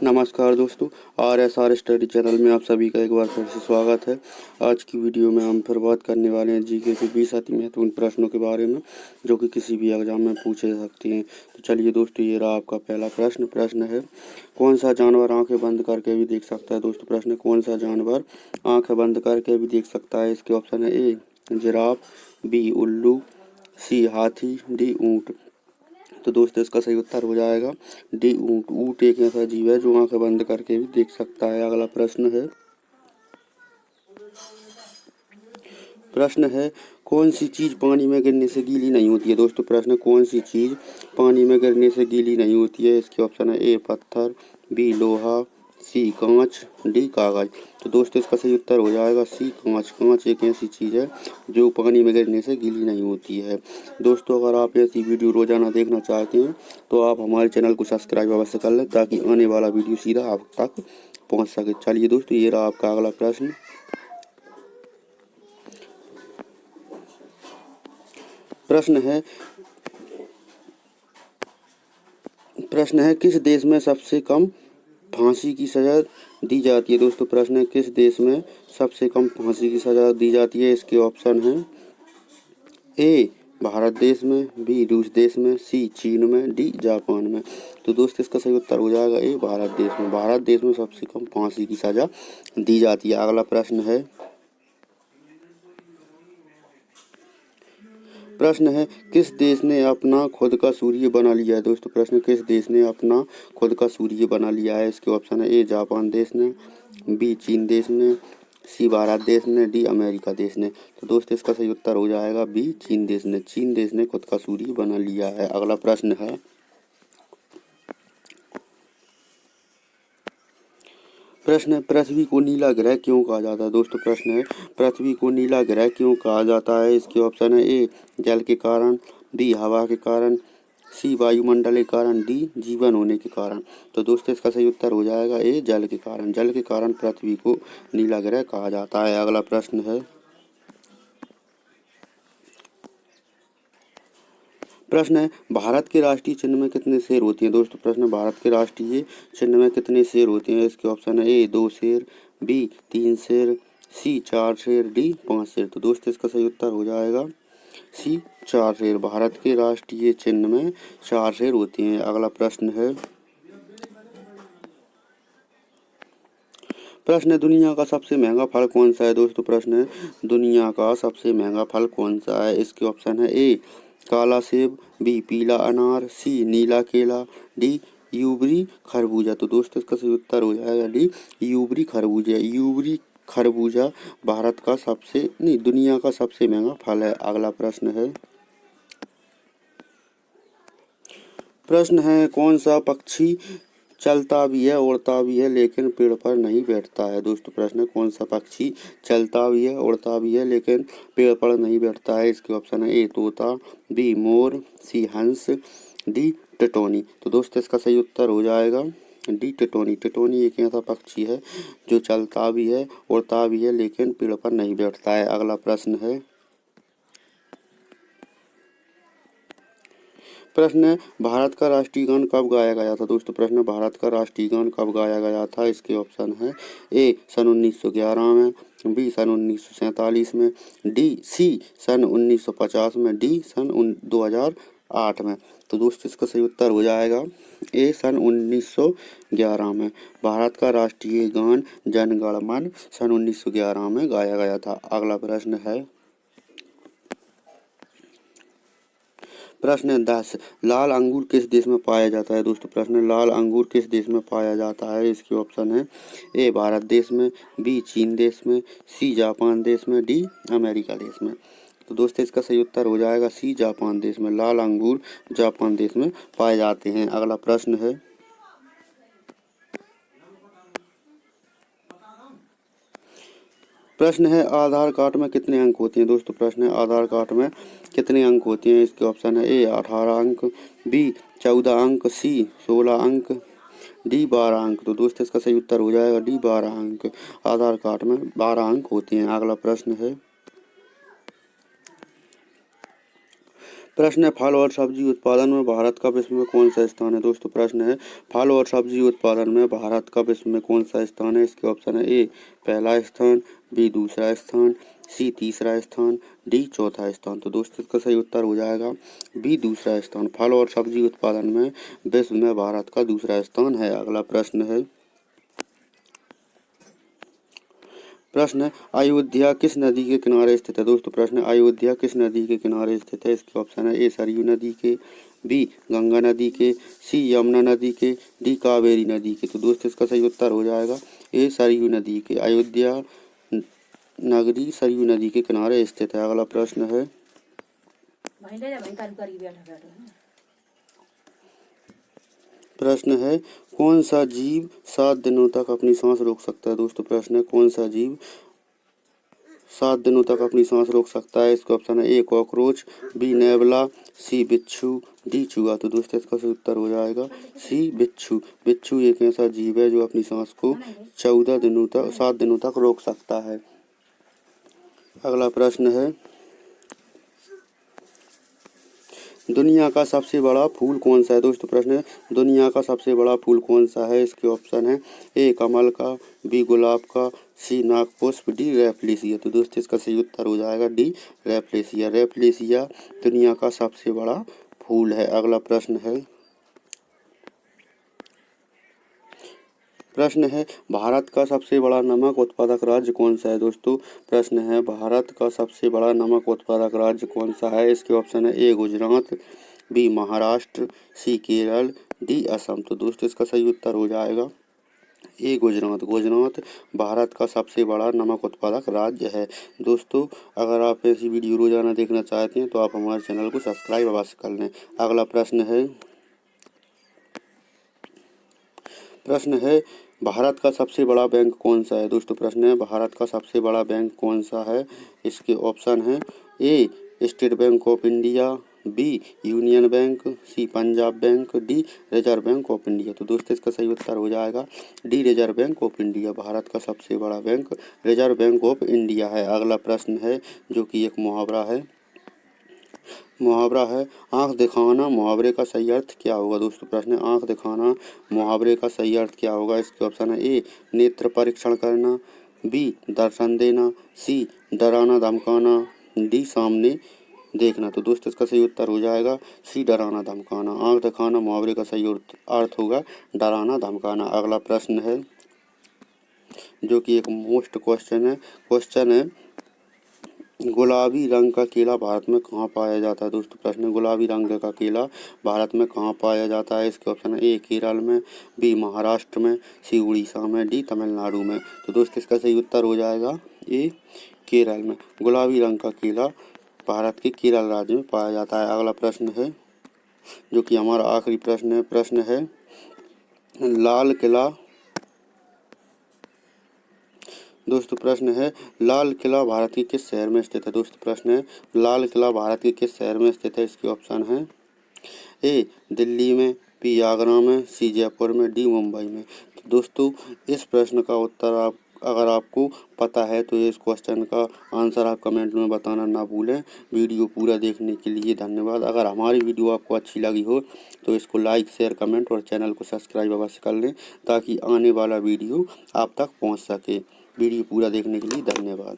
नमस्कार दोस्तों, RSR study channel में आप सभी का एक बार फिर से स्वागत है। आज की वीडियो में हम फिर बात करने वाले हैं जीके के 20 अति महत्वपूर्ण प्रश्नों के बारे में, जो कि किसी भी एग्जाम में पूछे जा सकते हैं। तो चलिए दोस्तों, ये रहा आपका पहला प्रश्न है, कौन सा जानवर आंखें बंद करके भी देख सकता है। दोस्तों प्रश्न, कौन सा जानवर आंखें बंद करके भी देख सकता है। इसके ऑप्शन है ए जिराफ, बी उल्लू, सी हाथी, डी ऊँट। तो दोस्तों इसका सही उत्तर हो जाएगा डी ऊँट। ऊँट एक ऐसा जीव है जो आंखें बंद करके भी देख सकता है। अगला प्रश्न है कौन सी चीज पानी में गिरने से गीली नहीं होती है। दोस्तों प्रश्न, कौन सी चीज पानी में गिरने से गीली नहीं होती है। इसके ऑप्शन है ए पत्थर, बी लोहा, सी कांच, डी कागज। तो दोस्तों इसका सही उत्तर हो जाएगा सी कांच। कांच एक ऐसी चीज है जो पानी में गिरने से गीली नहीं होती है। दोस्तों अगर आप ऐसी वीडियो रोजाना देखना चाहते हैं तो आप हमारे चैनल को सब्सक्राइब अवश्य कर लें, ताकि आने वाला वीडियो सीधा आप तक पहुंच सके। चलिए दोस्तों, ये रहा आपका अगला प्रश्न है किस देश में सबसे कम फांसी की सजा दी जाती है। दोस्तों प्रश्न है किस देश में सबसे कम फांसी की सजा दी जाती है। इसके ऑप्शन हैं ए भारत देश में, बी रूस देश में, सी चीन में, डी जापान में। तो दोस्तों इसका सही उत्तर हो जाएगा ए भारत देश में। भारत देश में सबसे कम फांसी की सजा दी जाती है। अगला प्रश्न है किस देश ने अपना खुद का सूर्य बना लिया है। दोस्तों प्रश्न, किस देश ने अपना खुद का सूर्य बना लिया है। इसके ऑप्शन है ए जापान देश ने, बी चीन देश ने, सी भारत देश ने, डी अमेरिका देश ने। तो दोस्तों इसका सही उत्तर हो जाएगा बी चीन देश ने। चीन देश ने खुद का सूर्य बना लिया है। अगला प्रश्न है पृथ्वी को नीला ग्रह क्यों कहा जाता है। दोस्तों प्रश्न है पृथ्वी को नीला ग्रह क्यों कहा जाता है। इसके ऑप्शन है ए जल के कारण, बी हवा के कारण, सी वायुमंडल के कारण, डी जीवन होने के कारण। तो दोस्तों इसका सही उत्तर हो जाएगा ए जल के कारण। जल के कारण पृथ्वी को नीला ग्रह कहा जाता है। अगला प्रश्न है भारत के राष्ट्रीय चिन्ह में कितने शेर होते हैं। दोस्तों प्रश्न, भारत के राष्ट्रीय चिन्ह में कितने शेर होते हैं। इसके ऑप्शन है ए 2 शेर, बी 3 शेर, सी 4 शेर, डी 5 शेर। तो दोस्तों इसका सही उत्तर हो जाएगा सी 4 शेर। भारत के राष्ट्रीय चिन्ह में 4 शेर होते हैं। अगला प्रश्न है दुनिया का सबसे महंगा फल कौन सा है। दोस्तों प्रश्न है दुनिया का सबसे महंगा फल कौन सा है। इसके ऑप्शन है ए काला सेब, बी पीला अनार, सी नीला केला, डी यूबरी खरबूजा। तो दोस्तों इसका सही उत्तर हो जाएगा डी यूबरी खरबूजा। यूबरी खरबूजा भारत का दुनिया का सबसे महंगा फल है। अगला प्रश्न है कौन सा पक्षी चलता भी है, उड़ता भी है, लेकिन पेड़ पर नहीं बैठता है। दोस्तों प्रश्न, कौन सा पक्षी चलता भी है, उड़ता भी है, लेकिन पेड़ पर नहीं बैठता है। इसके ऑप्शन है ए तोता, बी मोर, सी हंस, डी टिटौनी। तो दोस्तों इसका सही उत्तर हो जाएगा डी टिटौनी। टिटौनी एक ऐसा पक्षी है जो चलता भी है, उड़ता भी है, लेकिन पेड़ पर नहीं बैठता है। अगला प्रश्न है भारत का राष्ट्रीय गान कब गाया गया था। दोस्तों प्रश्न, भारत का राष्ट्रीय गान कब गाया गया था। इसके ऑप्शन है ए सन 1911 में, बी सन 1947 में, डी सी सन 1950 में, डी सन 2008 में। तो दोस्तों इसका सही उत्तर हो जाएगा ए सन 1911 में। भारत का राष्ट्रीय गान जन गण मन सन 1911 में गाया गया था। अगला प्रश्न 10 लाल अंगूर किस देश में पाया जाता है। दोस्तों प्रश्न, लाल अंगूर किस देश में पाया जाता है। इसके ऑप्शन है ए भारत देश में, बी चीन देश में, सी जापान देश में, डी अमेरिका देश में। तो दोस्तों इसका सही उत्तर हो जाएगा सी जापान देश में। लाल अंगूर जापान देश में पाए जाते हैं। अगला प्रश्न है आधार कार्ड में कितने अंक होते हैं। दोस्तों प्रश्न है आधार कार्ड में कितने अंक होते हैं। इसके ऑप्शन है ए 18 अंक, बी 14 अंक, सी 16 अंक, डी 12 अंक। तो दोस्तों इसका सही उत्तर हो जाएगा डी 12 अंक। आधार कार्ड में 12 अंक होते हैं। अगला प्रश्न है फल और सब्जी उत्पादन में भारत का विश्व में कौन सा स्थान है। दोस्तों प्रश्न है फल और सब्जी उत्पादन में भारत का विश्व में कौन सा स्थान है। इसके ऑप्शन है ए पहला स्थान, बी दूसरा स्थान, सी तीसरा स्थान, डी चौथा स्थान। तो दोस्तों इसका सही उत्तर हो जाएगा बी दूसरा स्थान। फल और सब्जी उत्पादन में विश्व में भारत का दूसरा स्थान है। अगला प्रश्न है अयोध्या किस नदी के किनारे स्थित है। दोस्तों प्रश्न है अयोध्या किस नदी के किनारे स्थित है। इसके ऑप्शन है ए सरयू नदी के, बी गंगा नदी के, सी यमुना नदी के, डी कावेरी नदी के। तो दोस्तों इसका सही उत्तर हो जाएगा ए सरयू नदी के। अयोध्या नगरी सरयू नदी के किनारे स्थित है। अगला प्रश्न है कौन सा जीव 7 दिनों तक अपनी सांस रोक सकता है। दोस्तों प्रश्न है कौन सा जीव 7 दिनों तक अपनी सांस रोक सकता है। इसका ऑप्शन है ए कॉकरोच, बी नेवला, सी बिच्छू, डी चूहा। तो दोस्तों इसका सही उत्तर हो जाएगा सी बिच्छू। बिच्छू एक ऐसा जीव है जो अपनी सांस को 7 दिनों तक रोक सकता है। अगला प्रश्न है दुनिया का सबसे बड़ा फूल कौन सा है। दोस्तों प्रश्न है दुनिया का सबसे बड़ा फूल कौन सा है। इसके ऑप्शन है ए कमल का, बी गुलाब का, सी नागपुष्प, डी रैफ्लेशिया। तो दोस्तों इसका सही उत्तर हो जाएगा डी रैफ्लेशिया। रैफ्लेशिया दुनिया का सबसे बड़ा फूल है। अगला प्रश्न है भारत का सबसे बड़ा नमक उत्पादक राज्य कौन सा है। दोस्तों प्रश्न है भारत का सबसे बड़ा नमक उत्पादक राज्य कौन सा है। इसके ऑप्शन है ए गुजरात, बी महाराष्ट्र, सी केरल, डी असम। तो दोस्तों इसका सही उत्तर हो जाएगा ए गुजरात। गुजरात भारत का सबसे बड़ा नमक उत्पादक राज्य है। दोस्तों अगर आप ऐसी वीडियो रोजाना देखना चाहते हैं तो आप हमारे चैनल को सब्सक्राइब अवश्य कर लें। अगला प्रश्न है भारत का सबसे बड़ा बैंक कौन सा है। दोस्तों प्रश्न है भारत का सबसे बड़ा बैंक कौन सा है। इसके ऑप्शन है A state bank of India, B union bank, C Punjab bank, D reserve bank of India. तो दोस्तों इसका सही उत्तर हो जाएगा D reserve bank of India. Bharat का सबसे बड़ा bank reserve bank of India है। अगला प्रश्न है जो कि एक मुहावरा है आंख दिखाना मुहावरे का सही अर्थ क्या होगा। दोस्तों प्रश्न है आंख दिखाना मुहावरे का सही अर्थ क्या होगा। इसके ऑप्शन है ए नेत्र परीक्षण करना, बी दर्शन देना, सी डराना धमकाना, डी सामने देखना। तो दोस्तों इसका सही उत्तर हो जाएगा सी डराना धमकाना। आंख दिखाना मुहावरे का सही अर्थ होगा डराना धमकाना। अगला प्रश्न है जो कि एक मोस्ट क्वेश्चन है गुलाबी रंग का केला भारत में कहाँ पाया जाता है। दोस्तों प्रश्न गुलाबी रंग का केला भारत में कहाँ पाया जाता है। इसके ऑप्शन है ए केरल में, बी महाराष्ट्र में, सी उड़ीसा में, डी तमिलनाडु में। तो दोस्तों इसका सही उत्तर हो जाएगा ए केरल में। गुलाबी रंग का केला भारत के केरल राज्य में पाया जाता है। अगला प्रश्न है जो कि हमारा आखिरी प्रश्न है लाल किला। दोस्तों प्रश्न है लाल किला भारत के किस शहर में स्थित है। दोस्तों प्रश्न है लाल किला भारत के किस शहर में स्थित है। इसके ऑप्शन है ए दिल्ली में, बी आगरा में, सी जयपुर में, डी मुंबई में। तो दोस्तों इस प्रश्न का उत्तर अगर आपको पता है तो इस क्वेश्चन का आंसर आप कमेंट में बताना ना भूलें। वीडियो पूरा देखने के लिए धन्यवाद। अगर हमारी वीडियो आपको अच्छी लगी हो तो इसको लाइक शेयर कमेंट और चैनल को सब्सक्राइब अवश्य कर लें ताकि आने वाला वीडियो आप तक पहुंच सके। वीडियो पूरा देखने के लिए धन्यवाद।